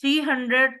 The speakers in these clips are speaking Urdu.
300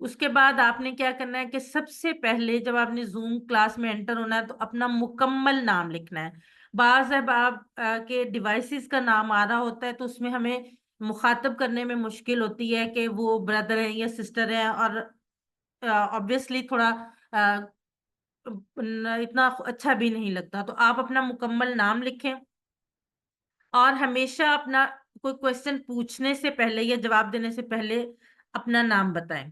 اس کے بعد آپ نے کیا کرنا ہے کہ سب سے پہلے جب آپ نے زوم کلاس میں انٹر ہونا ہے تو اپنا مکمل نام لکھنا ہے. بعض احباب کے ڈیوائسز کا نام آ رہا ہوتا ہے تو اس میں ہمیں مخاطب کرنے میں مشکل ہوتی ہے کہ وہ بردر ہیں یا سسٹر ہیں، اور obviously تھوڑا اتنا اچھا بھی نہیں لگتا. تو آپ اپنا مکمل نام لکھیں، اور ہمیشہ اپنا کوئی کوشچن پوچھنے سے پہلے یا جواب دینے سے پہلے اپنا نام بتائیں.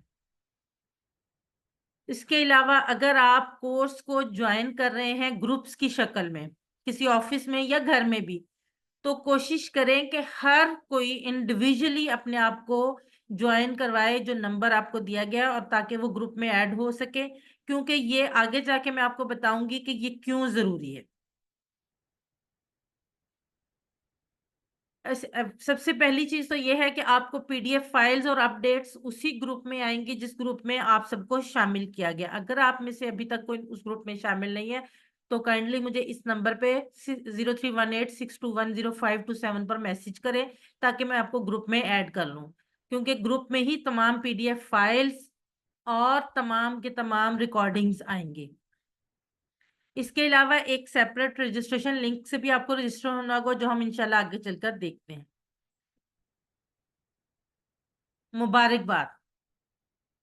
اس کے علاوہ اگر آپ کورس کو جوائن کر رہے ہیں گروپس کی شکل میں کسی آفس میں یا گھر میں بھی، تو کوشش کریں کہ ہر کوئی انڈیویجلی اپنے آپ کو جوائن کروائے جو نمبر آپ کو دیا گیا، اور تاکہ وہ گروپ میں ایڈ ہو سکے، کیونکہ یہ آگے جا کے میں آپ کو بتاؤں گی کہ یہ کیوں ضروری ہے. سب سے پہلی چیز تو یہ ہے کہ آپ کو پی ڈی ایف فائلز اور اپڈیٹس اسی گروپ میں آئیں گی جس گروپ میں آپ سب کو شامل کیا گیا. اگر آپ میں سے ابھی تک کوئی اس گروپ میں شامل نہیں ہے تو کائنڈلی مجھے اس نمبر پہ 031862105227 پر میسج کریں تاکہ میں آپ کو گروپ میں ایڈ کر لوں، کیونکہ گروپ میں ہی تمام پی ڈی ایف فائلز اور تمام کے تمام ریکارڈنگز آئیں گے. اس کے علاوہ ایک سیپریٹ رجسٹریشن لنک سے بھی آپ کو رجسٹر ہونا ہوگا، جو ہم انشاءاللہ آگے چل کر دیکھتے ہیں. مبارکباد،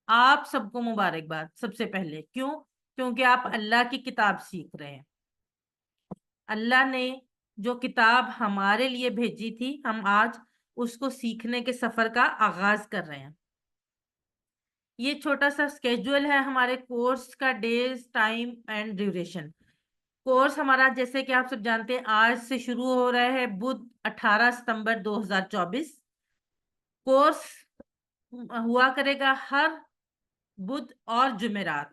آپ سب کو مبارکباد. سب سے پہلے کیوں؟ کیونکہ آپ اللہ کی کتاب سیکھ رہے ہیں. اللہ نے جو کتاب ہمارے لیے بھیجی تھی، ہم آج اس کو سیکھنے کے سفر کا آغاز کر رہے ہیں. یہ چھوٹا سا اسکیجول ہے ہمارے کورس کا، days, time and duration. Course ہمارا جیسے کہ آپ سب جانتے ہیں آج سے شروع ہو رہا ہے، بدھ 18 ستمبر 2024. کورس ہوا کرے گا ہر بدھ اور جمعرات.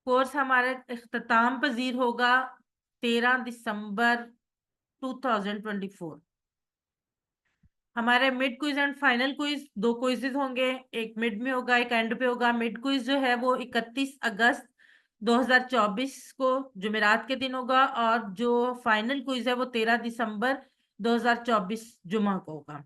کورس ہمارا اختتام پذیر ہوگا 13 دسمبر 2024. ہمارے mid quiz and final quiz 2 quizzes ہوں گے، ایک مڈ میں ہوگا ایک اینڈ پہ ہوگا. مڈ کوئز جو ہے وہ 31 اگست 2024 کو جمعرات کے دن ہوگا، اور جو فائنل کوئز ہے وہ 13 دسمبر 2024 جمعہ کو ہوگا.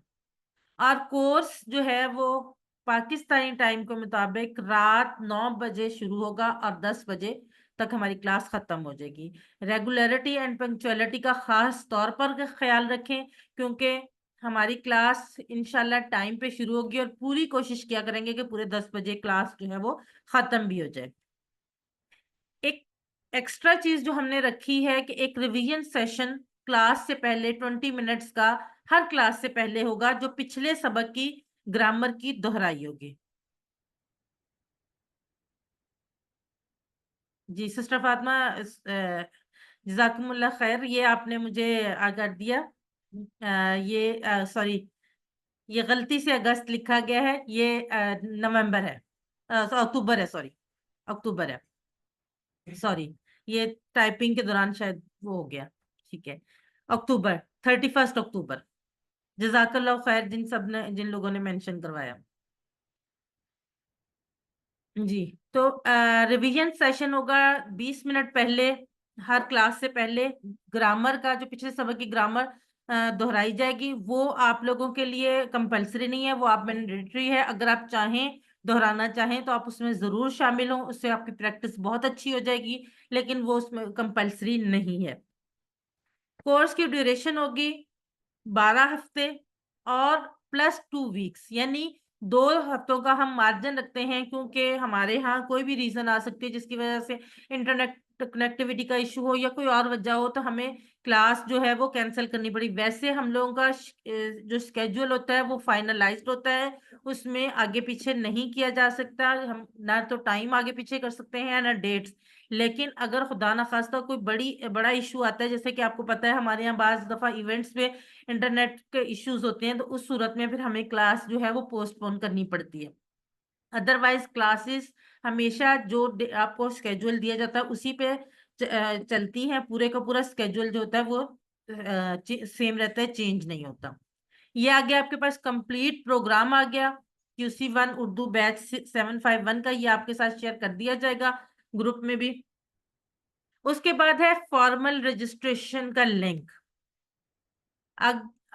اور کورس جو ہے وہ پاکستانی ٹائم کے مطابق رات 9 بجے شروع ہوگا اور 10 بجے تک ہماری کلاس ختم ہو جائے گی. ریگولیرٹی اینڈ پنکچویلٹی کا خاص طور پر خیال رکھیں، کیونکہ ہماری کلاس انشاءاللہ ٹائم پہ شروع ہوگی، اور پوری کوشش کیا کریں گے کہ پورے 10 بجے کلاس جو ہے وہ ختم بھی ہو جائے. ایک ایکسٹرا چیز جو ہم نے رکھی ہے کہ ایک ریویژن سیشن کلاس سے پہلے 20 منٹس کا ہر کلاس سے پہلے ہوگا، جو پچھلے سبق کی گرامر کی دہرائی ہوگی. جی سسٹر فاطمہ، جزاکم اللہ خیر، یہ آپ نے مجھے آگاہ دیا. یہ سوری، یہ غلطی سے اگست لکھا گیا ہے، یہ نومبر ہے، اکتوبر ہے، سوری اکتوبر ہے، سوری یہ ٹائپنگ کے دوران شاید وہ ہو گیا. ٹھیک ہے، اکتوبر 31 اکتوبر. جزاک اللہ خیر جن لوگوں نے مینشن کروایا. جی تو ریویژن سیشن ہوگا 20 منٹ پہلے ہر کلاس سے پہلے. گرامر کا جو پچھلے سبق کی گرامر دہرائی جائے گی وہ آپ لوگوں کے لیے کمپلسری نہیں ہے، وہ آپ مینڈیٹری ہے. اگر آپ چاہیں دہرانا چاہیں تو آپ اس میں ضرور شامل ہوں، اس سے آپ کی پریکٹس بہت اچھی ہو جائے گی، لیکن وہ اس میں کمپلسری نہیں ہے. کورس کی ڈیوریشن ہوگی 12 ہفتے اور +2 ویکس، یعنی 2 ہفتوں کا ہم مارجن رکھتے ہیں، کیونکہ ہمارے ہاں کوئی بھی ریزن آ سکتی ہے جس کی وجہ سے انٹرنیٹ کنیکٹیوٹی کا ایشو ہو یا کوئی اور وجہ ہو تو ہمیں کلاس جو ہے وہ کینسل کرنی پڑی. ویسے ہم لوگوں کا جو اسکیجول ہوتا ہے وہ فائنلائزڈ ہوتا ہے، اس میں آگے پیچھے نہیں کیا جا سکتا. ہم نہ تو ٹائم آگے پیچھے کر سکتے ہیں نہ ڈیٹس. لیکن اگر خدا نخواستہ کوئی بڑا ایشو آتا ہے، جیسے کہ آپ کو پتا ہے ہمارے یہاں بعض دفعہ ایونٹس پہ انٹرنیٹ کے ایشوز ہوتے ہیں، تو اس صورت میں پھر ہمیں کلاس جو ہے وہ پوسٹ پون کرنی پڑتی ہے. ادروائز کلاسز ہمیشہ جو آپ کو اسکیجول دیا جاتا ہے اسی پہ چلتی ہیں. پورے کا پورا اسکیجول جو ہوتا ہے وہ سیم رہتا ہے، چینج نہیں ہوتا. یہ آ گیا آپ کے پاس کمپلیٹ پروگرام آ گیا. QC1 اردو بیچ 751 کا یہ آپ کے ساتھ شیئر کر دیا جائے گا گروپ میں بھی. اس کے بعد ہے فارمل رجسٹریشن کا لنک.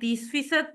30%,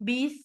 20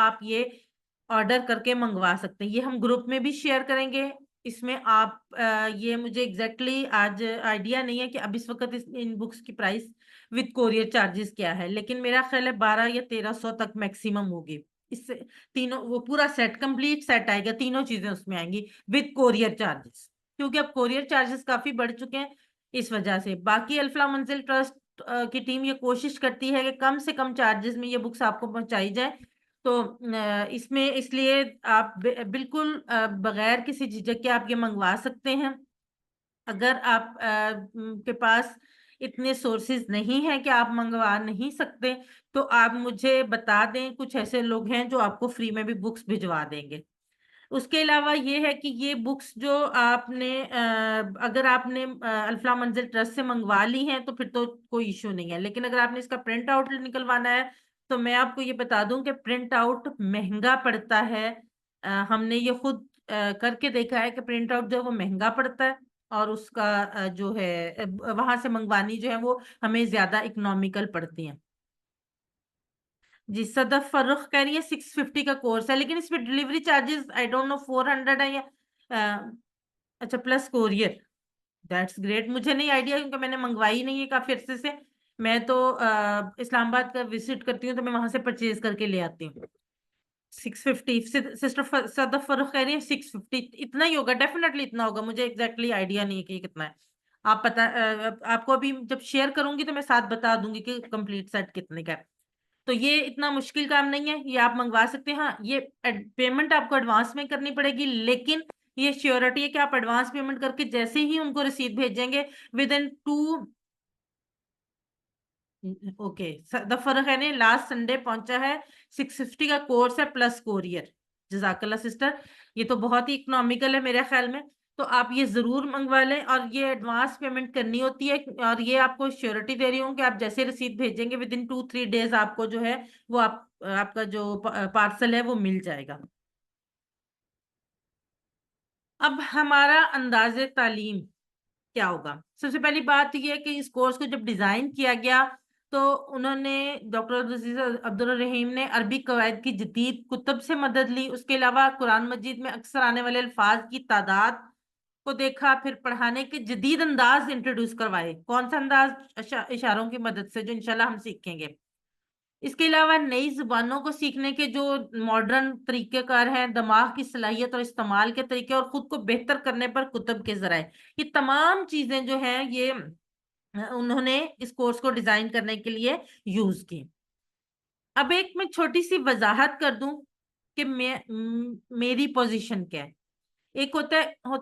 آپ یہ آرڈر کر کے منگوا سکتے ہیں. یہ ہم گروپ میں بھی شیئر کریں گے. اس میں آپ یہ مجھے ایگزیکٹلی آج آئیڈیا نہیں ہے کہ اب اس وقت ان بکس کی پرائس وتھ کوریئر چارجز کیا ہے، لیکن میرا خیال ہے 1200 یا 1300 تک میکسیمم ہوگی. اس سے تینوں وہ پورا سیٹ کمپلیٹ سیٹ آئے گا، تینوں چیزیں اس میں آئیں گی وتھ کوریئر چارجز، کیونکہ اب کوریئر چارجز کافی بڑھ چکے ہیں اس وجہ سے. باقی الفلاح منزل ٹرسٹ کی ٹیم یہ کوشش کرتی ہے کہ کم سے کم چارجز میں یہ بکس آپ کو پہنچائی جائے. تو اس میں اس لیے آپ بالکل بغیر کسی جھجک کے آپ یہ منگوا سکتے ہیں. اگر آپ کے پاس اتنے سورسز نہیں ہیں کہ آپ منگوا نہیں سکتے تو آپ مجھے بتا دیں، کچھ ایسے لوگ ہیں جو آپ کو فری میں بھی بکس بھجوا دیں گے. اس کے علاوہ یہ ہے کہ یہ بکس جو آپ نے اگر آپ نے الفلاح منزل ٹرسٹ سے منگوا لی ہیں تو پھر تو کوئی ایشو نہیں ہے، لیکن اگر آپ نے اس کا پرنٹ آؤٹ نکلوانا ہے تو میں آپ کو یہ بتا دوں کہ پرنٹ آؤٹ مہنگا پڑتا ہے. ہم نے یہ خود کر کے دیکھا ہے کہ پرنٹ آؤٹ جو ہے وہ مہنگا پڑتا ہے، اور اس کا جو ہے وہاں سے منگوانی جو ہے وہ ہمیں زیادہ اکنامیکل پڑتی ہیں. جی صدف فرخ کہہ رہی ہے 650 کا کورس ہے، لیکن اس میں delivery charges I don't know 400 ہے یا اچھا پلس کوریئر. That's great. مجھے نہیں آئیڈیا کیونکہ میں نے منگوائی نہیں ہے کافی عرصے سے. میں تو اسلام آباد کا وزٹ کرتی ہوں تو میں وہاں سے پرچیز کر کے لے آتی ہوں. 650 سسٹر صدف فرخ کہہ رہی ہے 650 اتنا ہی ہوگا، ڈیفینیٹلی اتنا ہوگا. مجھے ایگزیکٹلی آئیڈیا نہیں ہے کہ یہ کتنا ہے. آپ پتا آپ کو ابھی جب شیئر کروں گی تو میں ساتھ بتا دوں گی کہ کمپلیٹ سیٹ کتنے کا ہے. تو یہ اتنا مشکل کام نہیں ہے، یہ آپ منگوا سکتے ہیں. ہاں یہ پیمنٹ آپ کو ایڈوانس میں کرنی پڑے گی، لیکن یہ شیورٹی ہے کہ آپ ایڈوانس پیمنٹ کر کے جیسے ہی ان کو رسید بھیجیں گے ود ان 2 اوکے. فرق ہے نہیں لاسٹ سنڈے پہنچا ہے. 650 کا کورس ہے پلس کوریئر. جزاک اللہ سسٹر، یہ تو بہت ہی اکنامیکل ہے میرے خیال میں. تو آپ یہ ضرور منگوا لیں، اور یہ ایڈوانس پیمنٹ کرنی ہوتی ہے، اور یہ آپ کو شیورٹی دے رہی ہوں کہ آپ جیسے رسید بھیجیں گے ود ان 2-3 ڈیز آپ کو جو ہے وہ آپ کا جو پارسل ہے وہ مل جائے گا. اب ہمارا انداز تعلیم کیا ہوگا؟ سب سے پہلی بات یہ ہے کہ اس کورس کو جب ڈیزائن کیا گیا تو انہوں نے ڈاکٹر عبدالعزیز عبدالرحیم نے عربی قواعد کی جدید کتب سے مدد لی. اس کے علاوہ قرآن مجید میں اکثر آنے والے الفاظ کی تعداد کو دیکھا، پھر پڑھانے کے جدید انداز انٹروڈیوس کروائے. کون سا انداز؟ اشاروں کی مدد سے، جو انشاءاللہ ہم سیکھیں گے. اس کے علاوہ نئی زبانوں کو سیکھنے کے جو ماڈرن طریقہ کار ہیں، دماغ کی صلاحیت اور استعمال کے طریقے، اور خود کو بہتر کرنے پر کتب کے ذرائع، یہ تمام چیزیں جو ہیں یہ انہوں نے اس کورس کو ڈیزائن کرنے کے لیے یوز کی. اب ایک میں چھوٹی سی وضاحت کر دوں کہ میری پوزیشن کیا ہے. ایک ہوتے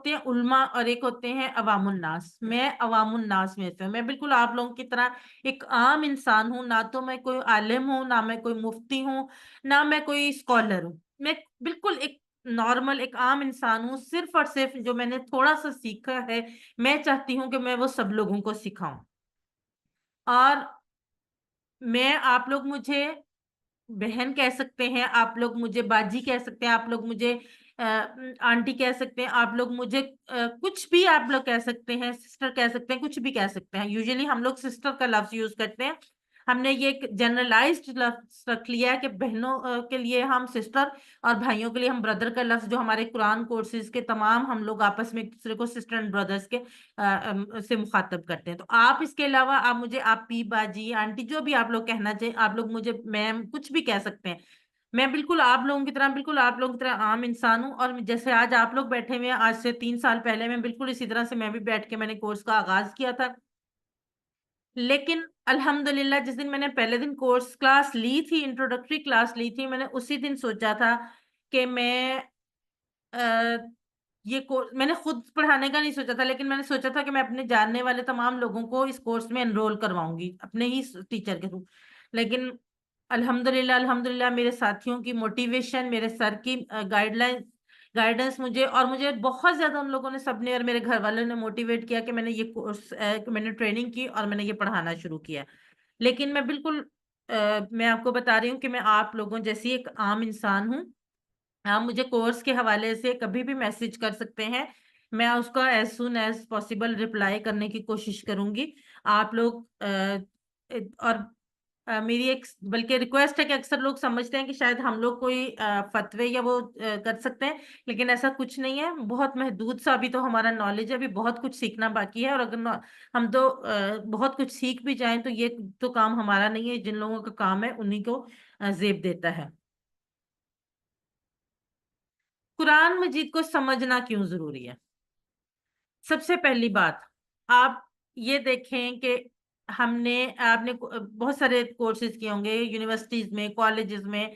ہیں علماء اور ایک ہوتے ہیں عوام الناس. میں عوام الناس میں سے ہوں. میں بالکل آپ لوگوں کی طرح ایک عام انسان ہوں. نہ تو میں کوئی عالم ہوں، نہ میں کوئی مفتی ہوں، نہ میں کوئی اسکالر ہوں. میں بالکل ایک نارمل ایک عام انسان ہوں. صرف اور صرف جو میں نے تھوڑا سا سیکھا ہے میں چاہتی ہوں کہ میں وہ سب لوگوں کو سکھاؤں. اور میں آپ لوگ مجھے بہن کہہ سکتے ہیں، آپ لوگ مجھے باجی کہہ سکتے ہیں، آپ لوگ مجھے آنٹی کہہ سکتے ہیں، آپ لوگ مجھے کچھ بھی آپ لوگ کہہ سکتے ہیں، سسٹر کہہ سکتے ہیں، کچھ بھی کہہ سکتے ہیں. یوزلی ہم لوگ سسٹر کا لفظ یوز کرتے ہیں. ہم نے یہ ایک جنرلائزڈ لفظ رکھ لیا ہے کہ بہنوں کے لیے ہم سسٹر اور بھائیوں کے لیے ہم بردر کا لفظ، جو ہمارے قرآن کورسز کے تمام ہم لوگ آپس میں ایک دوسرے کو سسٹر اینڈ بردرز کے سے مخاطب کرتے ہیں. تو آپ اس کے علاوہ آپ مجھے آپی، باجی، آنٹی، جو بھی آپ لوگ کہنا چاہیں، آپ لوگ مجھے میم کچھ بھی کہہ سکتے ہیں. میں بالکل آپ لوگوں کی طرح بالکل آپ لوگوں کی طرح عام انسان ہوں. اور جیسے آج آپ لوگ بیٹھے ہوئے ہیں، آج سے 3 سال پہلے میں بالکل اسی طرح سے میں بھی بیٹھ کے میں نے کورس کا آغاز کیا تھا. لیکن الحمدللہ جس دن میں نے پہلے دن کورس کلاس لی تھی، انٹروڈکٹری کلاس لی تھی، میں نے اسی دن سوچا تھا کہ میں میں نے خود پڑھانے کا نہیں سوچا تھا، لیکن میں نے سوچا تھا کہ میں اپنے جاننے والے تمام لوگوں کو اس کورس میں انرول کرواؤں گی اپنے ہی ٹیچر کے تھرو. لیکن الحمدللہ میرے ساتھیوں کی موٹیویشن، میرے سر کی گائیڈنس مجھے بہت زیادہ ان لوگوں نے سب نے اور میرے گھر والوں نے موٹیویٹ کیا کہ میں نے یہ کورس میں نے ٹریننگ کی اور میں نے یہ پڑھانا شروع کیا. لیکن میں بالکل میں آپ کو بتا رہی ہوں کہ میں آپ لوگوں جیسی ایک عام انسان ہوں. آپ مجھے کورس کے حوالے سے کبھی بھی میسج کر سکتے ہیں. میں اس کا as soon as possible reply کرنے کی کوشش کروں گی. آپ لوگ اور میری ایک بلکہ ریکویسٹ ہے کہ اکثر لوگ سمجھتے ہیں کہ شاید ہم لوگ کوئی فتوے یا وہ کر سکتے ہیں، لیکن ایسا کچھ نہیں ہے، بہت محدود سا ابھی تو ہمارا نالج ہے، ابھی بہت کچھ سیکھنا باقی ہے، اور اگر ہم تو بہت کچھ سیکھ بھی جائیں تو یہ تو کام ہمارا نہیں ہے، جن لوگوں کا کام ہے انہیں کو زیب دیتا ہے۔ قرآن مجید کو سمجھنا کیوں ضروری ہے؟ سب سے پہلی بات، آپ یہ دیکھیں کہ آپ نے بہت سارے کورسز کیے ہوں گے یونیورسٹیز میں، کالجز میں،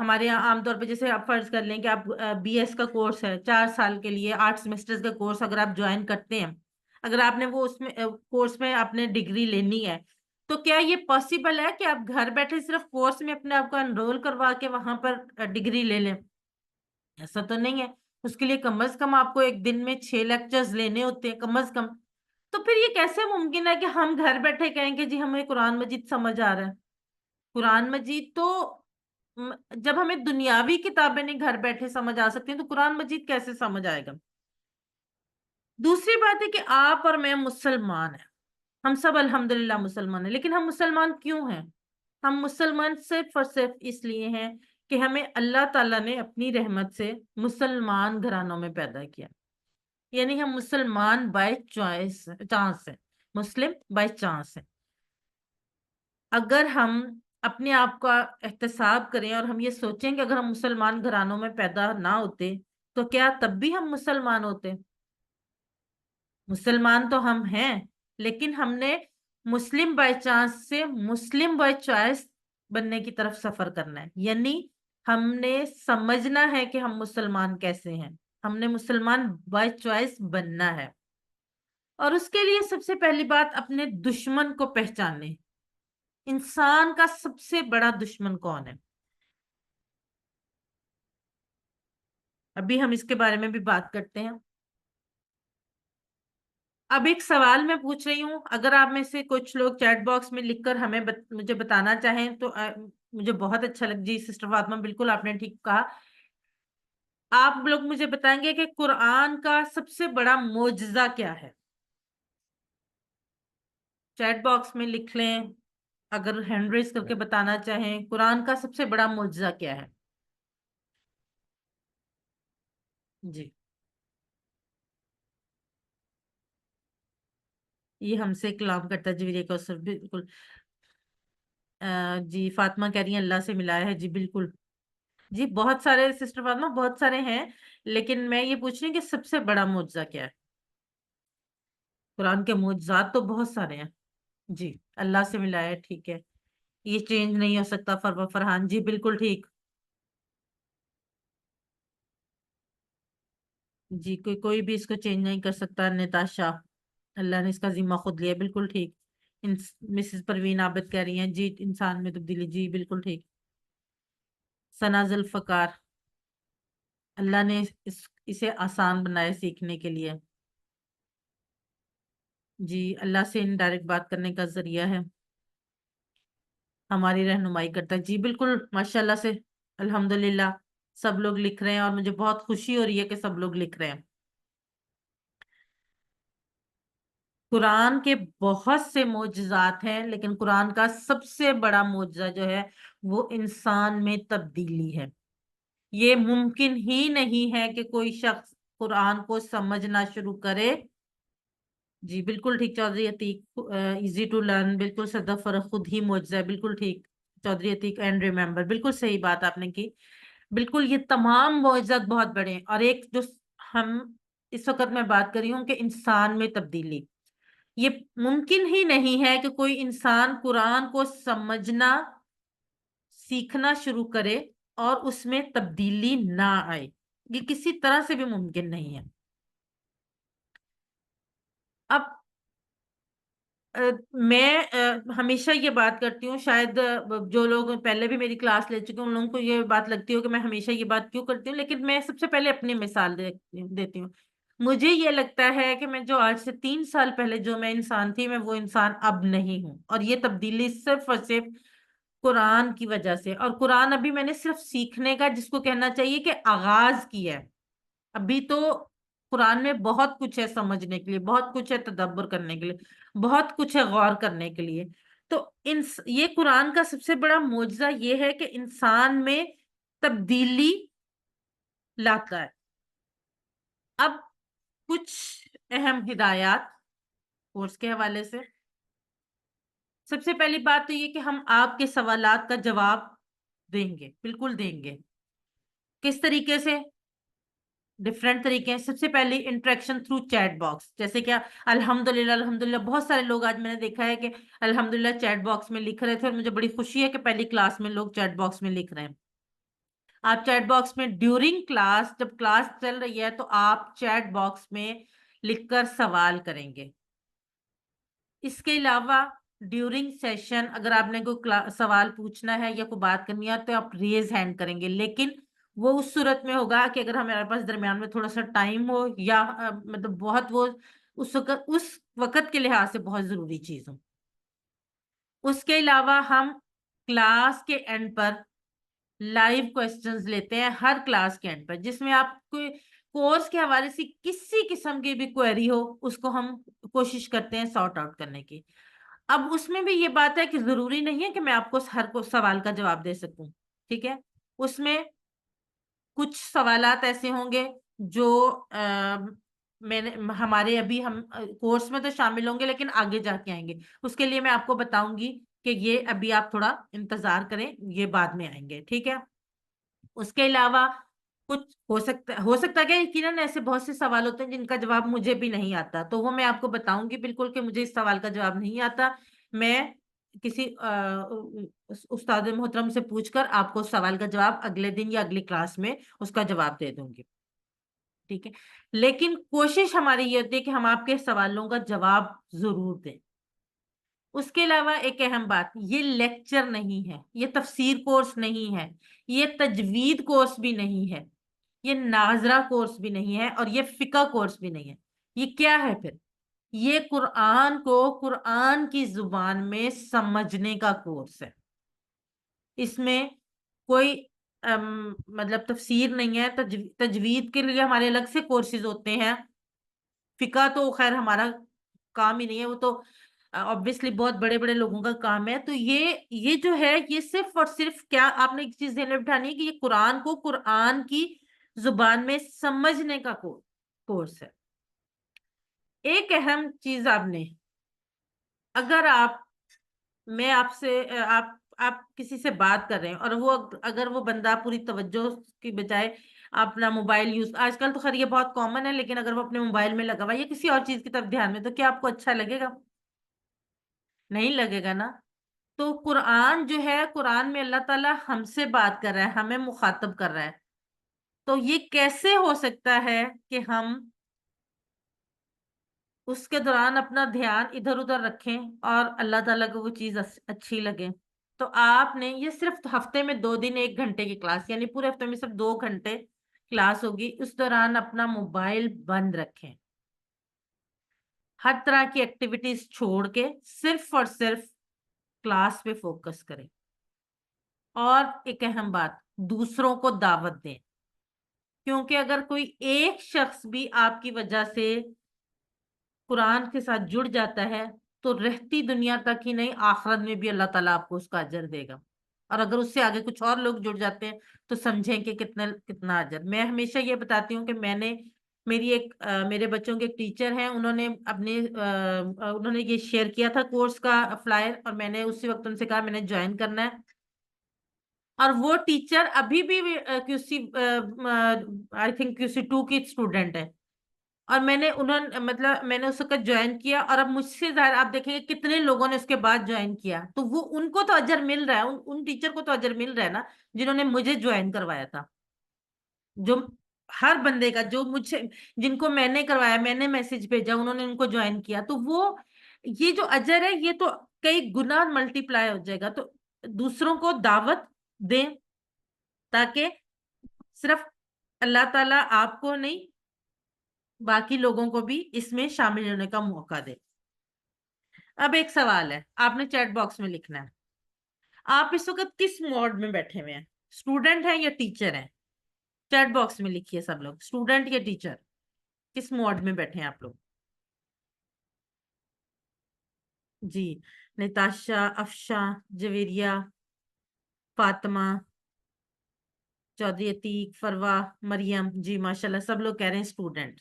ہمارے یہاں عام طور پہ جیسے آپ فرض کر لیں کہ آپ بی ایس کا کورس ہے 4 سال کے لیے، 8 سیمسٹرز کا کورس اگر آپ جوائن کرتے ہیں، اگر آپ نے وہ اس میں کورس میں آپ نے ڈگری لینی ہے، تو کیا یہ پاسبل ہے کہ آپ گھر بیٹھے صرف کورس میں اپنے آپ کو انرول کروا کے وہاں پر ڈگری لے لیں؟ ایسا تو نہیں ہے، اس کے لیے کم از کم آپ کو ایک دن میں 6 لیکچرز لینے ہوتے ہیں کم از کم۔ تو پھر یہ کیسے ممکن ہے کہ ہم گھر بیٹھے کہیں کہ جی ہمیں قرآن مجید سمجھ آ رہا ہے؟ قرآن مجید تو جب ہمیں دنیاوی کتابیں نہیں گھر بیٹھے سمجھ آ سکتی ہیں تو قرآن مجید کیسے سمجھ آئے گا؟ دوسری بات ہے کہ آپ اور میں مسلمان ہیں، ہم سب الحمدللہ مسلمان ہیں، لیکن ہم مسلمان کیوں ہیں؟ ہم مسلمان صرف اور صرف اس لیے ہیں کہ ہمیں اللہ تعالیٰ نے اپنی رحمت سے مسلمان گھرانوں میں پیدا کیا، یعنی ہم مسلمان بائی چانس ہیں، مسلم بائی چانس ہیں۔ اگر ہم اپنے آپ کا احتساب کریں اور ہم یہ سوچیں کہ اگر ہم مسلمان گھرانوں میں پیدا نہ ہوتے تو کیا تب بھی ہم مسلمان ہوتے؟ مسلمان تو ہم ہیں، لیکن ہم نے مسلم بائی چانس سے مسلم بائی چوائس بننے کی طرف سفر کرنا ہے، یعنی ہم نے سمجھنا ہے کہ ہم مسلمان کیسے ہیں، ہم نے مسلمان بائی چوائس بننا ہے، اور اس کے لیے سب سے پہلی بات اپنے دشمن کو پہچانے۔ انسان کا سب سے بڑا دشمن کون ہے؟ ابھی ہم اس کے بارے میں بھی بات کرتے ہیں۔ اب ایک سوال میں پوچھ رہی ہوں، اگر آپ میں سے کچھ لوگ چیٹ باکس میں لکھ کر مجھے بتانا چاہیں تو مجھے بہت اچھا لگ جی سسٹر فاطمہ، بالکل آپ نے ٹھیک کہا۔ آپ لوگ مجھے بتائیں گے کہ قرآن کا سب سے بڑا معجزہ کیا ہے؟ چیٹ باکس میں لکھ لیں، اگر ہینڈ ریز کر کے بتانا چاہیں قرآن کا سب سے بڑا معجزہ کیا ہے؟ جی، یہ ہم سے کلام کرتا جویریہ کوثر، بالکل۔ جی فاطمہ کہہ رہی ہیں اللہ سے ملایا ہے، جی بالکل۔ جی بہت سارے سسٹر فاطمہ، بہت سارے ہیں، لیکن میں یہ پوچھ رہی ہوں کہ سب سے بڑا معجزہ کیا ہے؟ قرآن کے معجزات تو بہت سارے ہیں۔ جی اللہ سے ملایا ہے، ٹھیک ہے، یہ چینج نہیں ہو سکتا، فرحان جی بالکل ٹھیک۔ جی کوئی بھی اس کو چینج نہیں کر سکتا، نتاشا، اللہ نے اس کا ذمہ خود لیا، بالکل ٹھیک۔ مسز پروین عابد کہہ رہی ہیں جی انسان میں تبدیلی، جی بالکل ٹھیک۔ ثنا ذوالفقار، اللہ نے اسے آسان بنایا سیکھنے کے لیے، جی اللہ سے انڈائریکٹ بات کرنے کا ذریعہ ہے، ہماری رہنمائی کرتا ہے، جی بالکل ماشاء اللہ سے الحمدللہ سب لوگ لکھ رہے ہیں، اور مجھے بہت خوشی ہو رہی ہے کہ سب لوگ لکھ رہے ہیں۔ قرآن کے بہت سے معجزات ہیں، لیکن قرآن کا سب سے بڑا معجزہ جو ہے وہ انسان میں تبدیلی ہے۔ یہ ممکن ہی نہیں ہے کہ کوئی شخص قرآن کو سمجھنا شروع کرے، جی بالکل ٹھیک Chaudhry Atiq, easy to learn, بالکل صدف اور خود ہی معجزہ ہے، بالکل ٹھیک چودھری عتیق، اینڈ ریمبر، بالکل صحیح بات آپ نے کی، بالکل یہ تمام معجزات بہت بڑے ہیں، اور ایک جو ہم اس وقت میں بات کر رہی ہوں کہ انسان میں تبدیلی، یہ ممکن ہی نہیں ہے کہ کوئی انسان قرآن کو سمجھنا سیکھنا شروع کرے اور اس میں تبدیلی نہ آئے، یہ کسی طرح سے بھی ممکن نہیں ہے۔ اب میں ہمیشہ یہ بات کرتی ہوں، شاید جو لوگ پہلے بھی میری کلاس لے چکے ہیں ان لوگوں کو یہ بات لگتی ہو کہ میں ہمیشہ یہ بات کیوں کرتی ہوں، لیکن میں سب سے پہلے اپنی مثال دیتی ہوں۔ مجھے یہ لگتا ہے کہ میں جو آج سے 3 سال پہلے جو میں انسان تھی، میں وہ انسان اب نہیں ہوں، اور یہ تبدیلی صرف اور صرف قرآن کی وجہ سے، اور قرآن ابھی میں نے صرف سیکھنے کا جس کو کہنا چاہیے کہ آغاز کیا ہے، ابھی تو قرآن میں بہت کچھ ہے سمجھنے کے لیے، بہت کچھ ہے تدبر کرنے کے لیے، بہت کچھ ہے غور کرنے کے لیے، تو یہ قرآن کا سب سے بڑا معجزہ یہ ہے کہ انسان میں تبدیلی لاتا ہے۔ اب کچھ اہم ہدایات کورس کے حوالے سے۔ سب سے پہلی بات تو یہ کہ ہم آپ کے سوالات کا جواب دیں گے، بالکل دیں گے۔ کس طریقے سے؟ ڈفرینٹ طریقے ہیں۔ سب سے پہلے انٹریکشن تھرو چیٹ باکس، جیسے کہ الحمدللہ بہت سارے لوگ آج میں نے دیکھا ہے کہ الحمدللہ چیٹ باکس میں لکھ رہے تھے، اور مجھے بڑی خوشی ہے کہ پہلی کلاس میں لوگ چیٹ باکس میں لکھ رہے ہیں۔ آپ چیٹ باکس میں ڈیورنگ کلاس، جب کلاس چل رہی ہے تو آپ چیٹ باکس میں لکھ کر سوال کریں گے۔ اس کے علاوہ ڈیورنگ سیشن اگر آپ نے کوئی سوال پوچھنا ہے یا کوئی بات کرنی ہے تو آپ ریز ہینڈ کریں گے، لیکن وہ اس صورت میں ہوگا کہ اگر ہمارے پاس درمیان میں تھوڑا سا ٹائم ہو، یا مطلب بہت وہ اس وقت کے لحاظ سے بہت ضروری چیز ہو۔ اس کے علاوہ ہم کلاس کے اینڈ پر لائیو کوسچنز لیتے ہیں، ہر کلاس کے اینڈ پر، جس میں آپ کو کورس کے حوالے سے کسی قسم کی بھی کوئری ہو اس کو ہم کوشش کرتے ہیں سارٹ آؤٹ کرنے کی۔ اب اس میں بھی یہ بات ہے کہ ضروری نہیں ہے کہ میں آپ کو ہر سوال کا جواب دے سکوں، ٹھیک ہے؟ اس میں کچھ سوالات ایسے ہوں گے جو میں نے ہمارے ابھی ہم کورس میں تو شامل ہوں گے لیکن آگے جا کے آئیں گے، اس کے لیے میں آپ کو بتاؤں گی کہ یہ ابھی آپ تھوڑا انتظار کریں، یہ بعد میں آئیں گے، ٹھیک ہے؟ اس کے علاوہ کچھ ہو سکتا ہے کہ یقیناً ایسے بہت سے سوال ہوتے ہیں جن کا جواب مجھے بھی نہیں آتا، تو وہ میں آپ کو بتاؤں گی بالکل کہ مجھے اس سوال کا جواب نہیں آتا، میں کسی استاد محترم سے پوچھ کر آپ کو سوال کا جواب اگلے دن یا اگلی کلاس میں اس کا جواب دے دوں گی، ٹھیک ہے؟ لیکن کوشش ہماری یہ ہوتی ہے کہ ہم آپ کے سوالوں کا جواب ضرور دیں۔ اس کے علاوہ ایک اہم بات، یہ لیکچر نہیں ہے، یہ تفسیر کورس نہیں ہے، یہ تجوید کورس بھی نہیں ہے، یہ ناظرہ کورس بھی نہیں ہے، اور یہ فقہ کورس بھی نہیں ہے۔ یہ کیا ہے پھر؟ یہ قرآن کو قرآن کی زبان میں سمجھنے کا کورس ہے۔ اس میں کوئی مطلب تفسیر نہیں ہے، تجوید کے لیے ہمارے الگ سے کورسز ہوتے ہیں، فقہ تو خیر ہمارا کام ہی نہیں ہے، وہ تو obviously بہت بڑے بڑے لوگوں کا کام ہے۔ تو یہ جو ہے یہ صرف اور صرف کیا آپ نے ایک چیز ذہن میں بٹھانی ہے کہ یہ قرآن کو قرآن کی زبان میں سمجھنے کا کورس ہے۔ ایک اہم چیز آپ نے، اگر میں آپ سے آپ کسی سے بات کر رہے ہیں اور اگر وہ بندہ پوری توجہ کی بجائے اپنا موبائل یوز، آج کل تو خیر یہ بہت کامن ہے، لیکن اگر وہ اپنے موبائل میں لگا ہوا یا کسی اور چیز کی طرف دھیان میں، تو کیا آپ کو اچھا لگے گا؟ نہیں لگے گا نا۔ تو قرآن جو ہے، قرآن میں اللہ تعالیٰ ہم سے بات کر رہا ہے، ہمیں مخاطب کر رہا ہے، تو یہ کیسے ہو سکتا ہے کہ ہم اس کے دوران اپنا دھیان ادھر ادھر رکھیں اور اللہ تعالیٰ کو وہ چیز اچھی لگے؟ تو آپ نے یہ صرف ہفتے میں 2 دن 1 گھنٹے کی کلاس، یعنی پورے ہفتے میں صرف 2 گھنٹے کلاس ہوگی، اس دوران اپنا موبائل بند رکھیں، ہر طرح کی ایکٹیویٹیز چھوڑ کے صرف اور صرف کلاس پہ فوکس کریں۔ اور ایک اہم بات، دوسروں کو دعوت دیں، کیونکہ اگر کوئی ایک شخص بھی آپ کی وجہ سے قرآن کے ساتھ جڑ جاتا ہے تو رہتی دنیا تک ہی نہیں، آخرت میں بھی اللہ تعالیٰ آپ کو اس کا اجر دے گا، اور اگر اس سے آگے کچھ اور لوگ جڑ جاتے ہیں تو سمجھیں کہ کتنا اجر۔ میں ہمیشہ یہ بتاتی ہوں کہ میرے بچوں کے ایک ٹیچر ہیں، انہوں نے یہ شیئر کیا تھا کورس کا فلائر، اور میں نے اسی وقت ان سے کہا میں نے جوائن کرنا ہے، اور وہ ٹیچر ابھی بھی آئی تھنک QC2 کی اسٹوڈنٹ ہے، اور میں نے اس وقت جوائن کیا، اور اب مجھ سے ظاہر آپ دیکھیں گے کتنے لوگوں نے اس کے بعد جوائن کیا، تو وہ ان کو تو اجر مل رہا ہے، ان ٹیچر کو تو اجر مل رہا ہے نا جنہوں نے مجھے جوائن کروایا تھا۔ جو ہر بندے کا جو جن کو میں نے کروایا، میں نے میسج بھیجا، انہوں نے ان کو جوائن کیا، تو یہ جو اجر ہے یہ تو کئی گنا ملٹی پلائی ہو جائے گا۔ تو دوسروں کو دعوت دیں تاکہ صرف اللہ تعالیٰ آپ کو نہیں، باقی لوگوں کو بھی اس میں شامل ہونے کا موقع دے۔ اب ایک سوال ہے، آپ نے چیٹ باکس میں لکھنا ہے، آپ اس وقت کس موڈ میں بیٹھے ہوئے ہیں؟ اسٹوڈنٹ ہیں یا ٹیچر ہیں؟ چیٹ باکس میں لکھیے سب لوگ، اسٹوڈنٹ یا ٹیچر، کس موڈ میں بیٹھے ہیں آپ لوگ؟ جی، نتاشا، افشا، جویریہ، فاطمہ، چودھری عتیق، فروا، مریم، جی ماشاءاللہ سب لوگ کہہ رہے ہیں اسٹوڈنٹ.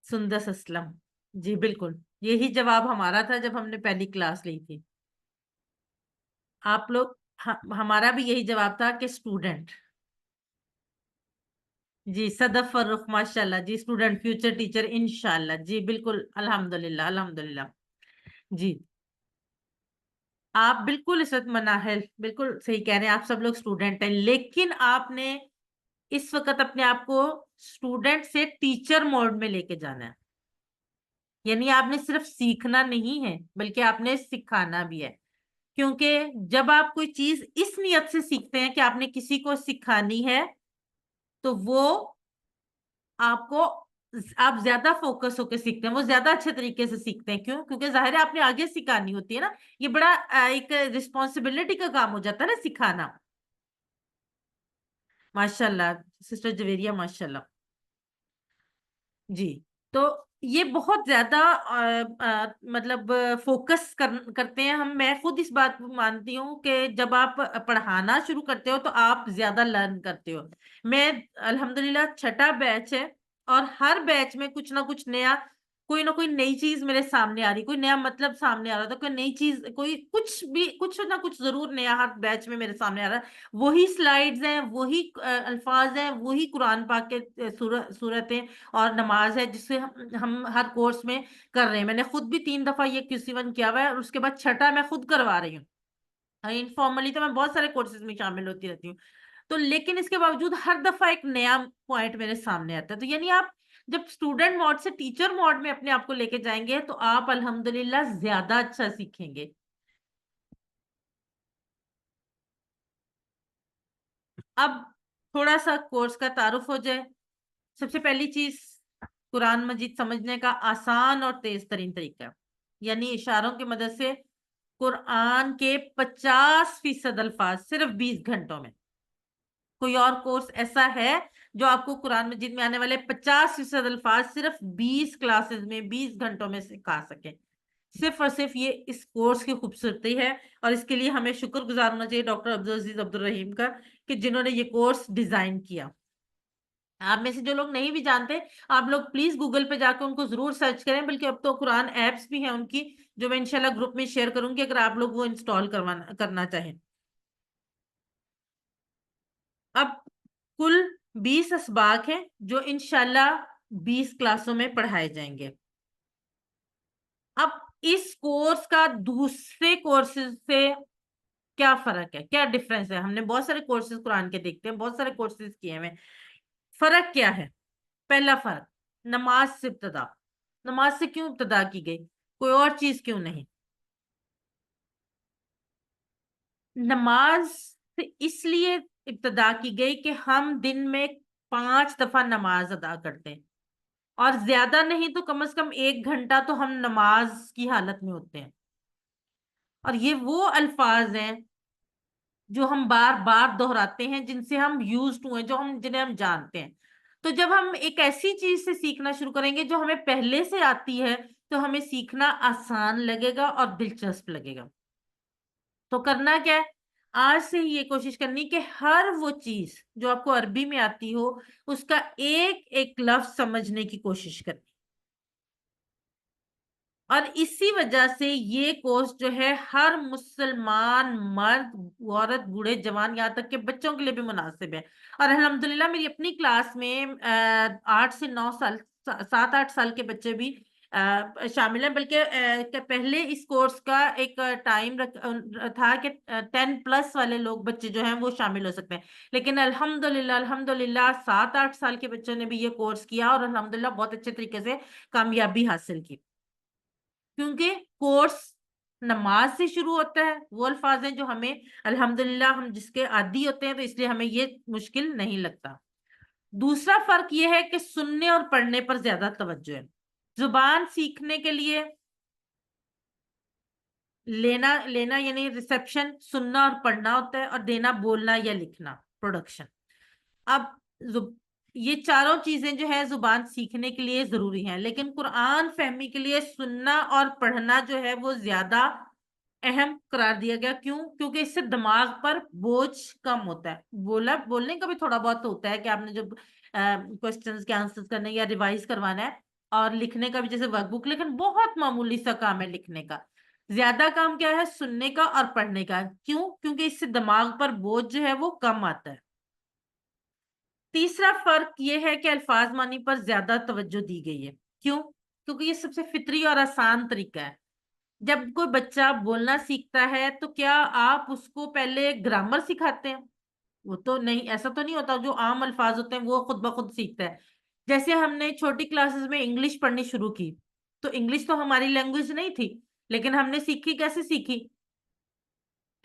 سندس اسلم، جی بالکل یہی جواب ہمارا تھا جب ہم نے پہلی کلاس لی تھی. آپ لوگ، ہمارا بھی یہی جواب تھا کہ اسٹوڈنٹ. جی صدف فرخ ماشاء اللہ، جی اسٹوڈنٹ فیوچر ٹیچر انشاءاللہ، جی بالکل الحمدللہ الحمدللہ. جی آپ بالکل اس وقت مناحل بالکل صحیح کہہ رہے ہیں، آپ سب لوگ اسٹوڈنٹ ہیں، لیکن آپ نے اس وقت اپنے آپ کو اسٹوڈنٹ سے ٹیچر موڈ میں لے کے جانا ہے. یعنی آپ نے صرف سیکھنا نہیں ہے بلکہ آپ نے سکھانا بھی ہے. کیونکہ جب آپ کوئی چیز اس نیت سے سیکھتے ہیں کہ آپ نے کسی کو سکھانی ہے تو وہ آپ کو، آپ زیادہ فوکس ہو کے سیکھتے ہیں، وہ زیادہ اچھے طریقے سے سیکھتے ہیں. کیوں؟ کیونکہ ظاہر ہے آپ نے آگے سکھانی ہوتی ہے نا. یہ بڑا ایک رسپانسبلٹی کا کام ہو جاتا ہے نا سکھانا. ماشاء اللہ سسٹر جویریہ ماشاء اللہ. جی تو یہ بہت زیادہ مطلب فوکس کرتے ہیں ہم. میں خود اس بات کو مانتی ہوں کہ جب آپ پڑھانا شروع کرتے ہو تو آپ زیادہ لرن کرتے ہو. میں الحمدللہ چھٹا بیچ ہے اور ہر بیچ میں کچھ نہ کچھ نیا، کوئی نہ کوئی نئی چیز میرے سامنے آ رہی، کوئی نیا مطلب سامنے آ رہا تھا، کوئی نئی چیز، کوئی کچھ بھی، کچھ نہ کچھ ضرور نیا ہر بیچ میں میرے سامنے آ رہا ہے. وہی سلائیڈز ہیں، وہی الفاظ ہیں، وہی قرآن پاک کے صورتیں اور نماز ہے جس سے ہم ہر کورس میں کر رہے ہیں. میں نے خود بھی 3 دفعہ یہ QC1 کیا ہوا ہے اور اس کے بعد چھٹا میں خود کروا رہی ہوں. انفارملی تو میں بہت سارے کورسز میں شامل ہوتی رہتی ہوں. تو لیکن اس کے باوجود ہر دفعہ ایک نیا پوائنٹ میرے سامنے آتا ہے. تو یعنی آپ جب اسٹوڈنٹ موڈ سے ٹیچر موڈ میں اپنے آپ کو لے کے جائیں گے تو آپ الحمدللہ زیادہ اچھا سیکھیں گے. اب تھوڑا سا کورس کا تعارف ہو جائے. سب سے پہلی چیز، قرآن مجید سمجھنے کا آسان اور تیز ترین طریقہ، یعنی اشاروں کی مدد سے قرآن کے 50% الفاظ صرف 20 گھنٹوں میں. کوئی اور کورس ایسا ہے جو آپ کو قرآن مجید میں آنے والے 50% الفاظ صرف 20 کلاسز میں 20 گھنٹوں میں سکھا سکے؟ صرف اور صرف یہ اس کورس کی خوبصورتی ہے. اور اس کے لیے ہمیں شکر گزار ہونا چاہیے ڈاکٹر عبدالعزیز عبدالرحیم کا کہ جنہوں نے یہ کورس ڈیزائن کیا. آپ میں سے جو لوگ نہیں بھی جانتے، آپ لوگ پلیز گوگل پہ جا کے ان کو ضرور سرچ کریں. بلکہ اب تو قرآن ایپس بھی ہیں ان کی جو میں انشاءاللہ گروپ میں شیئر کروں گی اگر آپ لوگ وہ انسٹال کرنا چاہیں. اب کل 20 اسباق ہیں جو انشاءاللہ 20 کلاسوں میں پڑھائے جائیں گے. اب اس کورس کا دوسرے کورسز سے کیا فرق ہے، کیا ڈفرنس ہے؟ ہم نے بہت سارے کورسز قرآن کے دیکھتے ہیں، بہت سارے کورسز کیے ہیں. فرق کیا ہے؟ پہلا فرق، نماز سے ابتدا. نماز سے کیوں ابتدا کی گئی؟ کوئی اور چیز کیوں نہیں؟ نماز سے اس لیے ابتدا کی گئی کہ ہم دن میں 5 دفعہ نماز ادا کرتے ہیں اور زیادہ نہیں تو کم از کم 1 گھنٹہ تو ہم نماز کی حالت میں ہوتے ہیں. اور یہ وہ الفاظ ہیں جو ہم بار بار دہراتے ہیں، جن سے ہم یوزڈ ہوئے، جنہیں ہم جانتے ہیں. تو جب ہم ایک ایسی چیز سے سیکھنا شروع کریں گے جو ہمیں پہلے سے آتی ہے تو ہمیں سیکھنا آسان لگے گا اور دلچسپ لگے گا. تو کرنا کیا ہے؟ آج سے ہی یہ کوشش کرنی کہ ہر وہ چیز جو آپ کو عربی میں آتی ہو اس کا ایک ایک لفظ سمجھنے کی کوشش کرنی. اور اسی وجہ سے یہ کورس جو ہے ہر مسلمان مرد، عورت، بوڑھے، جوان، یہاں تک کہ بچوں کے لیے بھی مناسب ہے. اور الحمدللہ میری اپنی کلاس میں 8 سے 9 سال، 7-8 سال کے بچے بھی شامل ہیں. بلکہ کہ پہلے اس کورس کا ایک ٹائم تھا کہ 10+ والے لوگ، بچے جو ہیں وہ شامل ہو سکتے ہیں. لیکن الحمدللہ 7-8 سال کے بچوں نے بھی یہ کورس کیا اور الحمدللہ بہت اچھے طریقے سے کامیابی حاصل کی. کیونکہ کورس نماز سے شروع ہوتا ہے، وہ الفاظ ہیں جو ہمیں الحمدللہ ہم جس کے عادی ہوتے ہیں تو اس لیے ہمیں یہ مشکل نہیں لگتا. دوسرا فرق یہ ہے کہ سننے اور پڑھنے پر زیادہ توجہ ہے. زبان سیکھنے کے لیے لینا یعنی ریسپشن سننا اور پڑھنا ہوتا ہے، اور دینا بولنا یا لکھنا پروڈکشن. اب یہ چاروں چیزیں جو ہے زبان سیکھنے کے لیے ضروری ہیں، لیکن قرآن فہمی کے لیے سننا اور پڑھنا جو ہے وہ زیادہ اہم قرار دیا گیا. کیوں؟ کیونکہ اس سے دماغ پر بوجھ کم ہوتا ہے. بولنے کا بھی تھوڑا بہت ہوتا ہے کہ آپ نے جب کوشچنز کے آنسر کرنے یا ریوائز کروانا ہے، اور لکھنے کا بھی جیسے ورک بک، لیکن بہت معمولی سا کام ہے لکھنے کا. زیادہ کام کیا ہے؟ سننے کا اور پڑھنے کا. کیوں؟ کیونکہ اس سے دماغ پر بوجھ جو ہے وہ کم آتا ہے. تیسرا فرق یہ ہے کہ الفاظ معنی پر زیادہ توجہ دی گئی ہے. کیوں؟ کیونکہ یہ سب سے فطری اور آسان طریقہ ہے. جب کوئی بچہ بولنا سیکھتا ہے تو کیا آپ اس کو پہلے گرامر سکھاتے ہیں؟ وہ تو نہیں، ایسا تو نہیں ہوتا. جو عام الفاظ ہوتے ہیں وہ خود بخود سیکھتا ہے. جیسے ہم نے چھوٹی کلاسز میں انگلش پڑھنی شروع کی، تو انگلش تو ہماری لینگویج نہیں تھی، لیکن ہم نے سیکھی کیسے سیکھی؟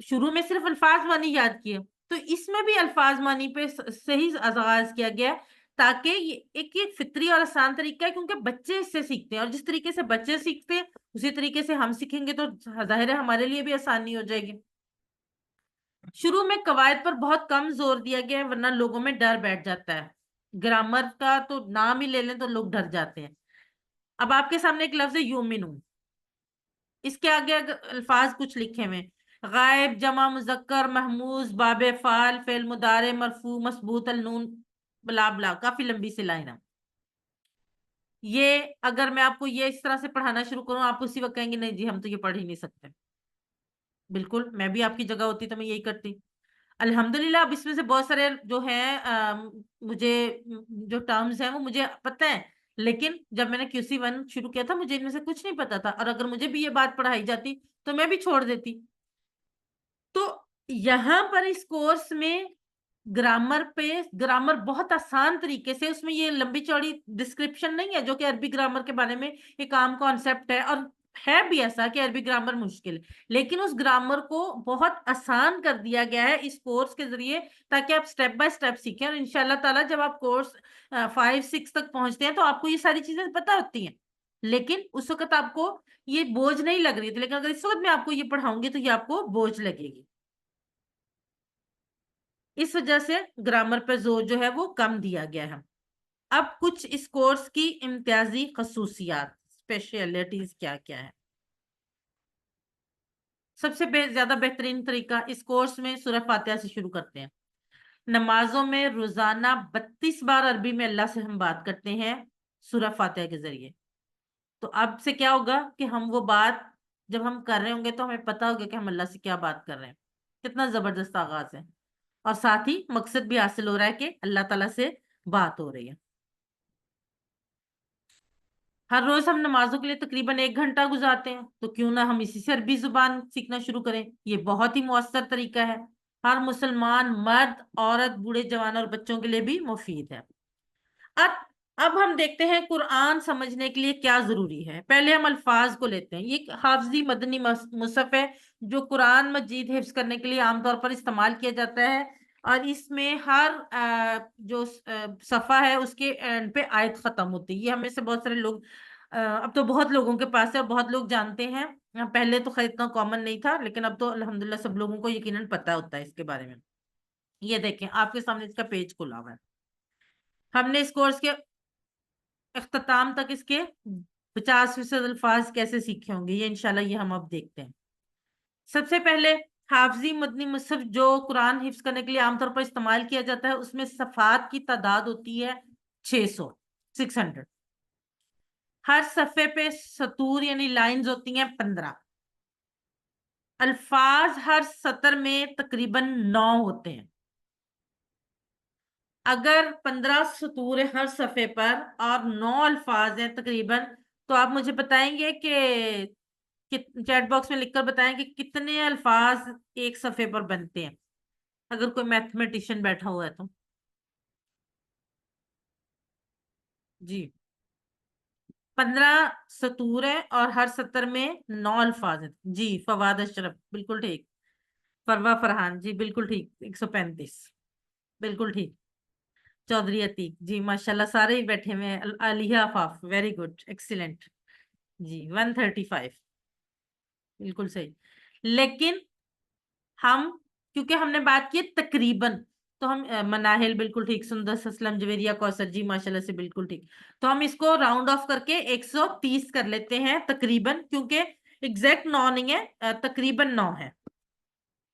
شروع میں صرف الفاظ معنی یاد کیے. تو اس میں بھی الفاظ معنی پہ صحیح آغاز کیا گیا ہے، تاکہ یہ ایک فطری اور آسان طریقہ ہے، کیونکہ بچے اس سے سیکھتے ہیں، اور جس طریقے سے بچے سیکھتے ہیں اسی طریقے سے ہم سیکھیں گے تو ظاہر ہے ہمارے لیے بھی آسانی ہو جائے گی. شروع میں قواعد پر بہت کم زور دیا گیا ہے، ورنہ لوگوں میں ڈر بیٹھ جاتا ہے. گرامر کا تو نام ہی لے لیں تو لوگ ڈر جاتے ہیں. اب آپ کے سامنے ایک لفظ ہے یومنو، اس کے آگے الفاظ کچھ لکھے ہوئے: غائب، جمع مذکر، محموز، باب فعل، فعل مضارع، مرفوع، مثبوت النون، بلا بلا. کافی لمبی سی لائن ہے. یہ اگر میں آپ کو یہ اس طرح سے پڑھانا شروع کروں، آپ اسی وقت کہیں گے نہیں جی ہم تو یہ پڑھ ہی نہیں سکتے. بالکل، میں بھی آپ کی جگہ ہوتی تو میں یہی کرتی. الحمدللہ اب اس میں سے بہت سارے جو ہیں مجھے جو ٹرمز ہیں وہ مجھے پتہ ہے، لیکن جب میں نے QC1 شروع کیا تھا مجھے ان میں سے کچھ نہیں پتا تھا، اور اگر مجھے بھی یہ بات پڑھائی جاتی تو میں بھی چھوڑ دیتی. تو یہاں پر اس کورس میں گرامر بہت آسان طریقے سے، اس میں یہ لمبی چوڑی ڈسکرپشن نہیں ہے جو کہ عربی گرامر کے بارے میں ایک عام کانسیپٹ ہے، اور ہے بھی ایسا کہ عربی گرامر مشکل ہے، لیکن اس گرامر کو بہت آسان کر دیا گیا ہے اس کورس کے ذریعے، تاکہ آپ سٹیپ بائی سٹیپ سیکھیں. اور انشاءاللہ تعالی جب آپ کورس 5-6 تک پہنچتے ہیں تو آپ کو یہ ساری چیزیں پتہ ہوتی ہیں، لیکن اس وقت آپ کو یہ بوجھ نہیں لگ رہی تھی. لیکن اگر اس وقت میں آپ کو یہ پڑھاؤں گی تو یہ آپ کو بوجھ لگے گی. اس وجہ سے گرامر پہ زور جو ہے وہ کم دیا گیا ہے. اب کچھ اس کورس کی امتیازی خصوصیات، اسپیشلٹیز کیا کیا ہے. سب سے زیادہ بہترین طریقہ اس کورس میں سورہ فاتحہ سے شروع کرتے ہیں. نمازوں میں روزانہ 32 بار عربی میں اللہ سے ہم بات کرتے ہیں سورہ فاتحہ کے ذریعے. تو اب سے کیا ہوگا کہ ہم وہ بات جب ہم کر رہے ہوں گے تو ہمیں پتا ہوگا کہ ہم اللہ سے کیا بات کر رہے ہیں. کتنا زبردست آغاز ہے، اور ساتھ ہی مقصد بھی حاصل ہو رہا ہے کہ اللہ تعالیٰ سے بات ہو رہی ہے. ہر روز ہم نمازوں کے لیے تقریباً 1 گھنٹہ گزارتے ہیں، تو کیوں نہ ہم اسی سے عربی زبان سیکھنا شروع کریں. یہ بہت ہی مؤثر طریقہ ہے، ہر مسلمان مرد، عورت، بوڑھے، جوان اور بچوں کے لیے بھی مفید ہے. اب اب ہم دیکھتے ہیں قرآن سمجھنے کے لیے کیا ضروری ہے. پہلے ہم الفاظ کو لیتے ہیں. یہ حافظی مدنی مصحف ہے جو قرآن مجید حفظ کرنے کے لیے عام طور پر استعمال کیا جاتا ہے، اور اس میں ہر جو صفحہ ہے اس کے اینڈ پہ آیت ختم ہوتی ہے. یہ ہمیں سے بہت سارے لوگ اب تو بہت لوگوں کے پاس ہے اور بہت لوگ جانتے ہیں. پہلے تو خیر اتنا کامن نہیں تھا، لیکن اب تو الحمدللہ سب لوگوں کو یقیناً پتہ ہوتا ہے اس کے بارے میں. یہ دیکھیں آپ کے سامنے اس کا پیج کھلا ہوا ہے. ہم نے اس کورس کے اختتام تک اس کے 50% الفاظ کیسے سیکھے ہوں گے، یہ انشاءاللہ یہ ہم اب دیکھتے ہیں. سب سے پہلے حافظی مدنی مصحف جو قرآن حفظ کرنے کے لیے عام طور پر استعمال کیا جاتا ہے، اس میں صفحات کی تعداد ہوتی ہے 600. ہر صفحے پہ سطور یعنی لائنز ہوتی ہیں 15. الفاظ ہر سطر میں تقریباً 9 ہوتے ہیں. اگر 15 سطور ہر صفحے پر اور 9 الفاظ ہیں تقریباً، تو آپ مجھے بتائیں گے کہ چیٹ باکس میں لکھ کر بتائیں کہ کتنے الفاظ ایک صفحے پر بنتے ہیں، اگر کوئی میتھمیٹیشین بیٹھا ہوا ہے تو. جی 15 سطور ہیں اور ہر سطر میں 9 الفاظ ہیں. جی فواد اشرف بالکل ٹھیک. فروا فرحان جی بالکل ٹھیک. 135 بالکل ٹھیک. چودھری عتیق جی ماشاءاللہ سارے ہی بیٹھے ہوئے ہیں. عالیہ آفاف ویری گڈ ایکسیلنٹ. جی 135 بالکل صحیح. لیکن ہم کیونکہ ہم نے بات کی تقریباً، تو ہم مناہل بالکل ٹھیک، سندر اسلم جویریہ کوثر جی ماشاءاللہ سے بالکل ٹھیک. تو ہم اس کو راؤنڈ آف کر کے 130 کر لیتے ہیں تقریباً، کیونکہ ایگزیکٹ 9 نہیں ہے، تقریباً 9 ہے.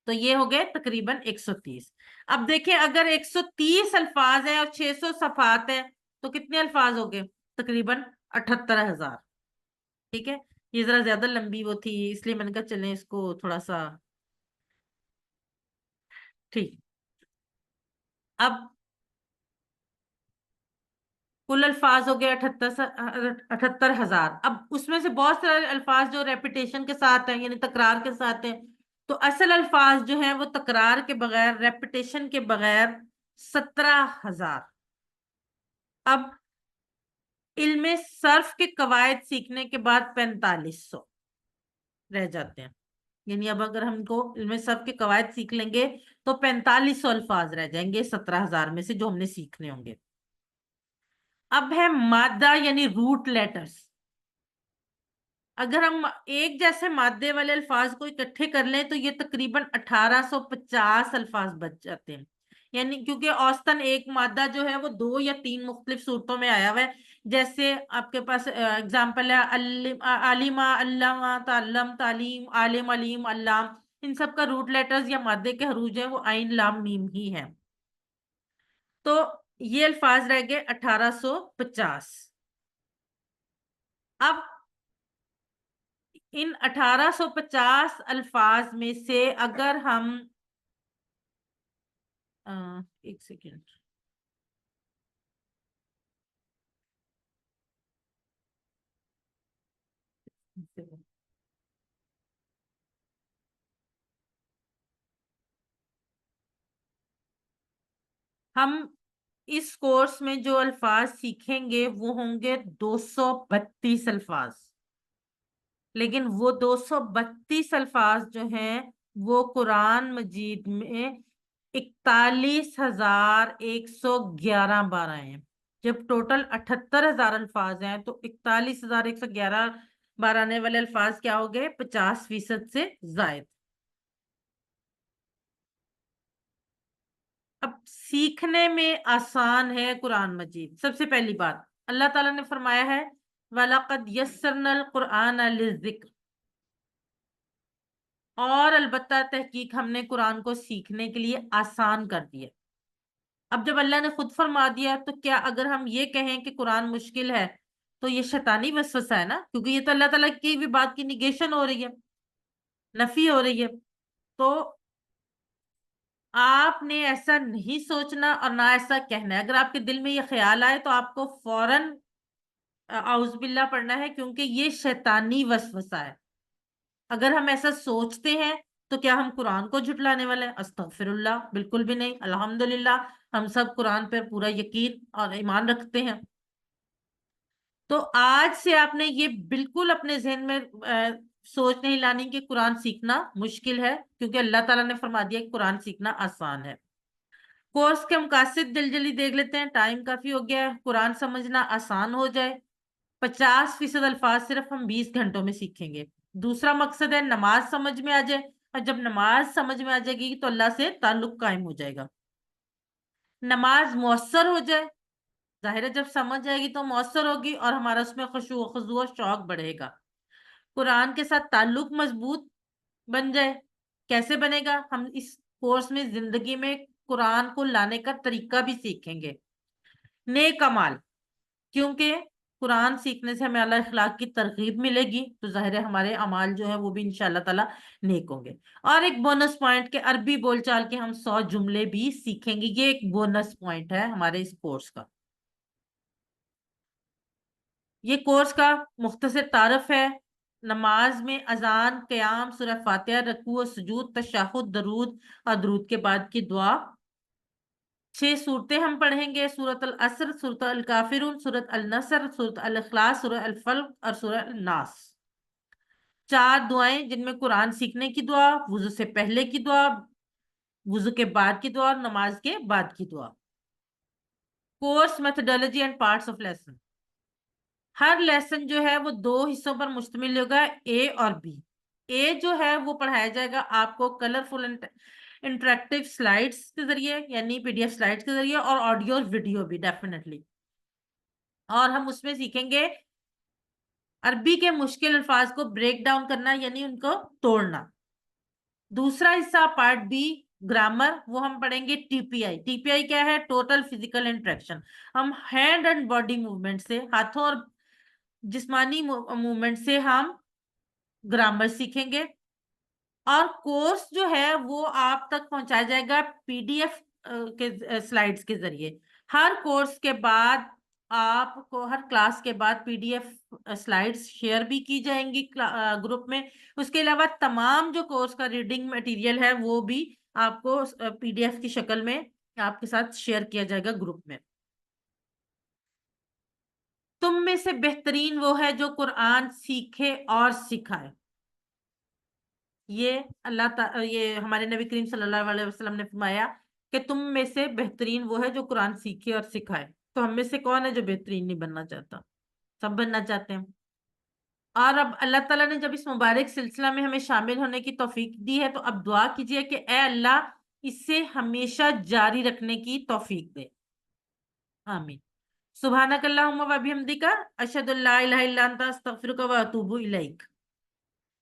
تو یہ ہو گئے تقریباً 130. اب دیکھیں اگر 130 الفاظ ہیں اور 600 صفحات ہیں تو کتنے الفاظ ہو گئے؟ تقریباً 78,000. ٹھیک ہے، یہ ذرا زیادہ لمبی وہ تھی، اس لیے میں نے کہا چلیں اس کو تھوڑا سا ٹھیک. اب کل الفاظ ہو گئے 78,000. اب اس میں سے بہت سارے الفاظ جو ریپیٹیشن کے ساتھ ہیں، یعنی تکرار کے ساتھ ہیں، تو اصل الفاظ جو ہیں وہ تکرار کے بغیر، ریپیٹیشن کے بغیر 17,000. اب علم صرف کے قواعد سیکھنے کے بعد 4500 رہ جاتے ہیں. یعنی اب اگر ہم کو علم صرف کے قواعد سیکھ لیں گے تو 4500 الفاظ رہ جائیں گے 17,000 میں سے جو ہم نے سیکھنے ہوں گے. اب ہے مادہ یعنی روٹ لیٹرز. اگر ہم ایک جیسے مادے والے الفاظ کو اکٹھے کر لیں تو یہ تقریباً 1850 الفاظ بچ جاتے ہیں. یعنی کیونکہ اوسطاً ایک مادہ جو ہے وہ 2 یا 3 مختلف صورتوں میں آیا ہوا ہے. جیسے آپ کے پاس اگزامپل ہے عالمہ، علامہ، تعلم، تعلیم، عالم، علیم، علام. ان سب کا روٹ لیٹرز یا مادے کے حروف ہیں وہ عین لام میم ہی ہیں. تو یہ الفاظ رہ گئے 1850. اب ان 1850 الفاظ میں سے اگر ہم ایک سیکنڈ، ہم اس کورس میں جو الفاظ سیکھیں گے وہ ہوں گے 232 الفاظ. لیکن وہ 232 الفاظ جو ہیں وہ قرآن مجید میں 41,111 بار آئے ہیں. جب ٹوٹل 78,000 الفاظ ہیں تو 41,111 بار آنے والے الفاظ کیا ہو گئے؟ 50% سے زائد. اب سیکھنے میں آسان ہے قرآن مجید. سب سے پہلی بات اللہ تعالیٰ نے فرمایا ہے وَلَقَدْ يَسَّرْنَا الْقُرْآنَ لِلذِّكْرِ، اور البتہ تحقیق ہم نے قرآن کو سیکھنے کے لیے آسان کر دیا. اب جب اللہ نے خود فرما دیا تو کیا اگر ہم یہ کہیں کہ قرآن مشکل ہے تو یہ شیطانی وسوسہ ہے نا، کیونکہ یہ تو اللہ تعالیٰ کی بھی بات کی نیگیشن ہو رہی ہے، نفی ہو رہی ہے. تو آپ نے ایسا نہیں سوچنا اور نہ ایسا کہنا ہے. اگر آپ کے دل میں یہ خیال آئے تو آپ کو فوراً اعوذ باللہ پڑھنا ہے، کیونکہ یہ شیطانی وسوسہ ہے. اگر ہم ایسا سوچتے ہیں تو کیا ہم قرآن کو جھٹلانے والے ہیں؟ استغفر اللہ، بالکل بھی نہیں. الحمدللہ ہم سب قرآن پر پورا یقین اور ایمان رکھتے ہیں. تو آج سے آپ نے یہ بالکل اپنے ذہن میں سوچ نہیں لانی کہ قرآن سیکھنا مشکل ہے، کیونکہ اللہ تعالیٰ نے فرما دیا کہ قرآن سیکھنا آسان ہے. کورس کے مقاصد جلدی دیکھ لیتے ہیں، ٹائم کافی ہو گیا ہے. قرآن سمجھنا آسان ہو جائے، 50% الفاظ صرف ہم 20 گھنٹوں میں سیکھیں گے. دوسرا مقصد ہے نماز سمجھ میں آ جائے، اور جب نماز سمجھ میں آ جائے گی تو اللہ سے تعلق قائم ہو جائے گا. نماز مؤثر ہو جائے، ظاہر ہے جب سمجھ آئے گی تو مؤثر ہوگی اور ہمارا اس میں خشوع و خضوع و شوق بڑھے گا. قرآن کے ساتھ تعلق مضبوط بن جائے. کیسے بنے گا؟ ہم اس کورس میں زندگی میں قرآن کو لانے کا طریقہ بھی سیکھیں گے. نیک اعمال، کیونکہ قرآن سیکھنے سے ہمیں اللہ اخلاق کی ترغیب ملے گی تو ظاہر ہے ہمارے اعمال جو ہیں وہ بھی انشاءاللہ تعالی نیک ہوں گے. اور ایک بونس پوائنٹ کہ عربی بول چال کے ہم 100 جملے بھی سیکھیں گے. یہ ایک بونس پوائنٹ ہے ہمارے اس کورس کا. یہ کورس کا مختصر تعارف ہے. نماز میں اذان، قیام، سورہ فاتحہ، رکوع و سجود، تشہد، درود اور درود کے بعد کی دعا. 6 صورتیں ہم پڑھیں گے: سورۃ العصر، سورۃ الکافرون، سورۃ النصر، سورۃ الاخلاص، سورۃ الفلق اور سورۃ الناس. 4 دعائیں جن میں قرآن سیکھنے کی دعا، وضو سے پہلے کی دعا، وضو کے بعد کی دعا اور نماز کے بعد کی دعا. Course methodology and parts of lesson. Hare lesson جو ہے وہ 2 حصوں پر مشتمل ہوگا، اے اور بی. اے جو ہے وہ پڑھایا جائے گا آپ کو کلرفل انٹریکٹیو سلائڈس کے ذریعے یعنی PDF سلائڈس کے ذریعے، اور آڈیو اور ویڈیو بھی ڈیفینیٹلی. اور ہم اس میں سیکھیں گے عربی کے مشکل الفاظ کو بریک ڈاؤن کرنا یعنی ان کو توڑنا. دوسرا حصہ پارٹ بی گرامر، وہ ہم پڑھیں گے TPI. TPI کیا ہے؟ Total physical interaction. ہم ہینڈ اینڈ باڈی موومنٹ سے، ہاتھوں اور جسمانی موومنٹ سے ہم گرامر سیکھیں گے. اور کورس جو ہے وہ آپ تک پہنچایا جائے گا PDF کے سلائڈس کے ذریعے. ہر کورس کے بعد آپ کو، ہر کلاس کے بعد PDF سلائڈس شیئر بھی کی جائیں گی گروپ میں. اس کے علاوہ تمام جو کورس کا ریڈنگ مٹیریل ہے وہ بھی آپ کو PDF کی شکل میں آپ کے ساتھ شیئر کیا جائے گا گروپ میں. تم میں سے بہترین وہ ہے جو قرآن سیکھے اور سکھائے. یہ یہ ہمارے نبی کریم صلی اللہ علیہ وسلم نے فرمایا کہ تم میں سے بہترین وہ ہے جو قرآن سیکھے اور سکھائے. تو ہم میں سے کون ہے جو بہترین نہیں بننا چاہتا؟ سب بننا چاہتے ہیں. اور اب اللہ تعالیٰ نے جب اس مبارک سلسلہ میں ہمیں شامل ہونے کی توفیق دی ہے تو اب دعا کیجئے کہ اے اللہ اسے ہمیشہ جاری رکھنے کی توفیق دے. آمین. سبحانک اللہم و بحمدک، اشہد ان لا الہ الا انت، استغفرک و اتوب الیک.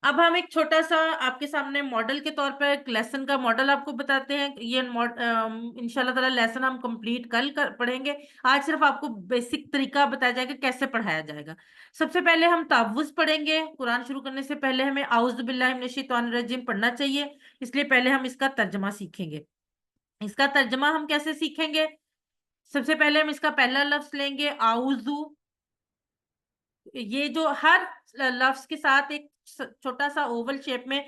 اب ہم ایک چھوٹا سا آپ کے سامنے ماڈل کے طور پر ایک لیسن کا ماڈل آپ کو بتاتے ہیں. یہ انشاءاللہ تعالی لیسن ہم کمپلیٹ کل پڑھیں گے. آج صرف آپ کو بیسک طریقہ بتایا جائے گا کیسے پڑھایا جائے گا. سب سے پہلے ہم تعوذ پڑھیں گے. قرآن شروع کرنے سے پہلے ہمیں اعوذ باللہ من الشیطان الرجیم پڑھنا چاہیے. اس لیے پہلے ہم اس کا ترجمہ سیکھیں گے. اس کا ترجمہ ہم کیسے سیکھیں گے؟ سب سے پہلے ہم اس کا پہلا لفظ لیں گے اعوذ. یہ جو ہر لفظ کے ساتھ ایک چھوٹا سا اوول شیپ میں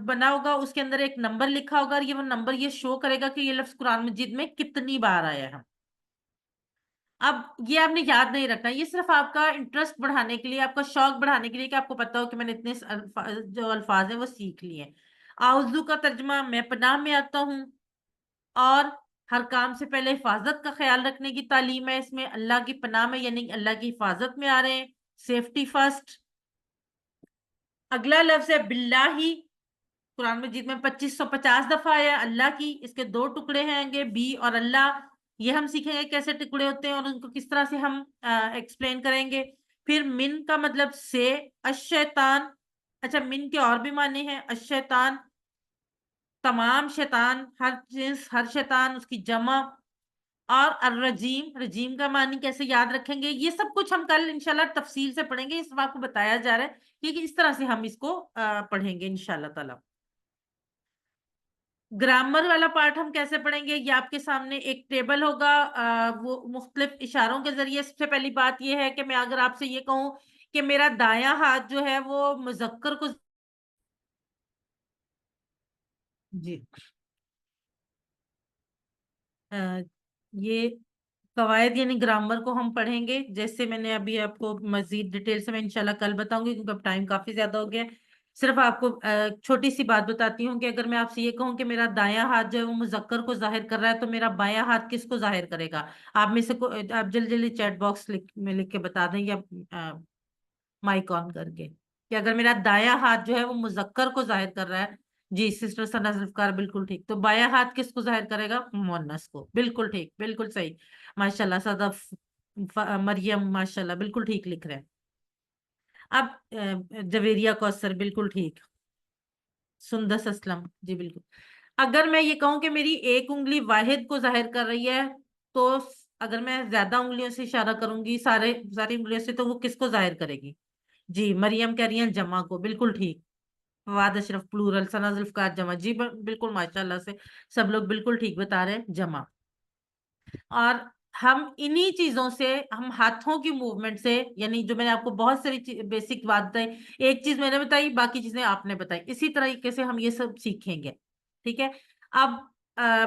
بنا ہوگا، اس کے اندر ایک نمبر لکھا ہوگا، اور یہ وہ نمبر یہ شو کرے گا کہ یہ لفظ قرآن مجید میں کتنی بار آیا ہے. اب یہ آپ نے یاد نہیں رکھنا، یہ صرف آپ کا انٹرسٹ بڑھانے کے لیے، آپ کا شوق بڑھانے کے لیے کہ آپ کو پتا ہو کہ میں نے اتنے جو الفاظ ہیں وہ سیکھ لیے ہیں. اعوذ کا ترجمہ میں پناہ میں آتا ہوں، اور ہر کام سے پہلے حفاظت کا خیال رکھنے کی تعلیم ہے اس میں. اللہ کی پناہ میں یعنی اللہ کی حفاظت میں آ رہے ہیں، سیفٹی فرسٹ. اگلا لفظ ہے باللہ. قرآن مجید میں 2550 دفعہ آیا اللہ کی. اس کے 2 ٹکڑے ہیں گے، بی اور اللہ. یہ ہم سیکھیں گے کیسے ٹکڑے ہوتے ہیں اور ان کو کس طرح سے ہم ایکسپلین کریں گے. پھر من کا مطلب سے، الشیطان. اچھا، من کے اور بھی معنی ہیں. الشیطان تمام شیطان، ہر جنس، ہر شیطان، اس کی جمع. اور الرجیم، رجیم کا معنی کیسے یاد رکھیں گے؟ یہ سب کچھ ہم کل انشاءاللہ تفصیل سے پڑھیں گے. اس وقت آپ کو بتایا جا رہا ہے کہ اس طرح سے ہم اس کو پڑھیں گے انشاءاللہ تعالی. گرامر والا پارٹ ہم کیسے پڑھیں گے؟ یہ آپ کے سامنے ایک ٹیبل ہوگا، وہ مختلف اشاروں کے ذریعے. سب سے پہلی بات یہ ہے کہ میں اگر آپ سے یہ کہوں کہ میرا دایاں ہاتھ جو ہے وہ مذکر کو، جی یہ قواعد یعنی گرامر کو ہم پڑھیں گے، جیسے میں نے ابھی آپ کو مزید ڈیٹیل سے میں انشاءاللہ کل بتاؤں گی کیونکہ اب ٹائم کافی زیادہ ہو گیا ہے. صرف آپ کو چھوٹی سی بات بتاتی ہوں کہ اگر میں آپ سے یہ کہوں کہ میرا دایاں ہاتھ جو ہے وہ مذکر کو ظاہر کر رہا ہے تو میرا بایاں ہاتھ کس کو ظاہر کرے گا؟ آپ میں سے آپ جلدی جلدی چیٹ باکس میں لکھ کے بتا دیں یا مائک آن کر کے کہ اگر میرا دایاں ہاتھ جو ہے وہ مذکر کو ظاہر کر رہا ہے. جی سسٹر ثنا ذوالفقار بالکل ٹھیک. تو بایاں ہاتھ کس کو ظاہر کرے گا؟ مؤنث کو. بالکل ٹھیک، بالکل صحیح. ماشاءاللہ صدف، مریم ماشاءاللہ بالکل ٹھیک لکھ رہے ہیں. اب جویریہ کوثر بالکل ٹھیک. سندس اسلم جی بالکل. اگر میں یہ کہوں کہ میری ایک انگلی واحد کو ظاہر کر رہی ہے تو اگر میں زیادہ انگلیوں سے اشارہ کروں گی، ساری انگلیوں سے، تو وہ کس کو ظاہر کرے گی؟ جی مریم کہہ رہی ہیں جمع کو. بالکل ٹھیک. فواد اشرف پلورل، ثنا ذوالفقار جمع. جی بالکل ماشاءاللہ سے سب لوگ بالکل ٹھیک بتا رہے ہیں، جمع. اور ہم انہی چیزوں سے، ہم ہاتھوں کی موومنٹ سے، یعنی جو میں نے آپ کو بہت ساری بیسک بات بتائی، ایک چیز میں نے بتائی باقی چیزیں آپ نے بتائی، اسی طریقے سے ہم یہ سب سیکھیں گے. ٹھیک ہے. اب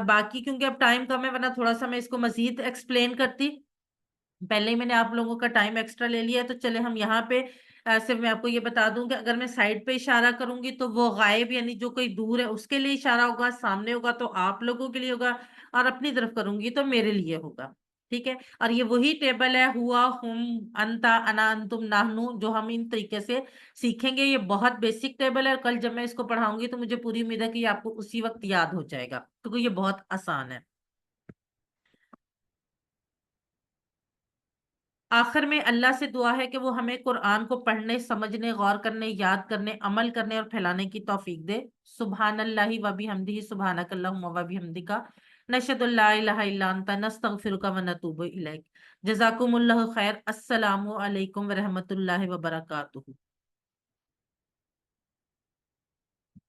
باقی کیونکہ اب ٹائم کم ہے ورنہ تھوڑا سا میں اس کو مزید ایکسپلین کرتی. پہلے ہی میں نے آپ لوگوں کا ٹائم ایکسٹرا لے لیا ہے، تو چلے ہم یہاں پہ صرف میں آپ کو یہ بتا دوں کہ اگر میں سائڈ پہ اشارہ کروں گی تو وہ غائب یعنی جو کوئی دور ہے اس کے لیے اشارہ ہوگا، سامنے ہوگا تو آپ لوگوں کے لیے ہوگا، اور اپنی طرف کروں گی تو میرے لیے ہوگا. ٹھیک ہے، اور یہ وہی ٹیبل ہے، ہوا، ہم، انتا، انا، انتم، نحنو، جو ہم ان طریقے سے سیکھیں گے۔ یہ بہت بیسک ٹیبل ہے، اور کل جب میں اس کو پڑھاؤں گی تو مجھے پوری امید ہے کہ یہ آپ کو اسی وقت یاد ہو جائے گا، کیونکہ یہ بہت آسان ہے۔ آخر میں اللہ سے دعا ہے کہ وہ ہمیں قرآن کو پڑھنے، سمجھنے، غور کرنے، یاد کرنے، عمل کرنے اور پھیلانے کی توفیق دے۔ سبحان اللہ و بحمدہ، سبحانک اللہم و بحمدک، نشہد ان لا الہ الا انت، نستغفرک و نتوب الیک۔ جزاکم اللہ خیر۔ السلام علیکم ورحمۃ اللہ وبرکاتہ۔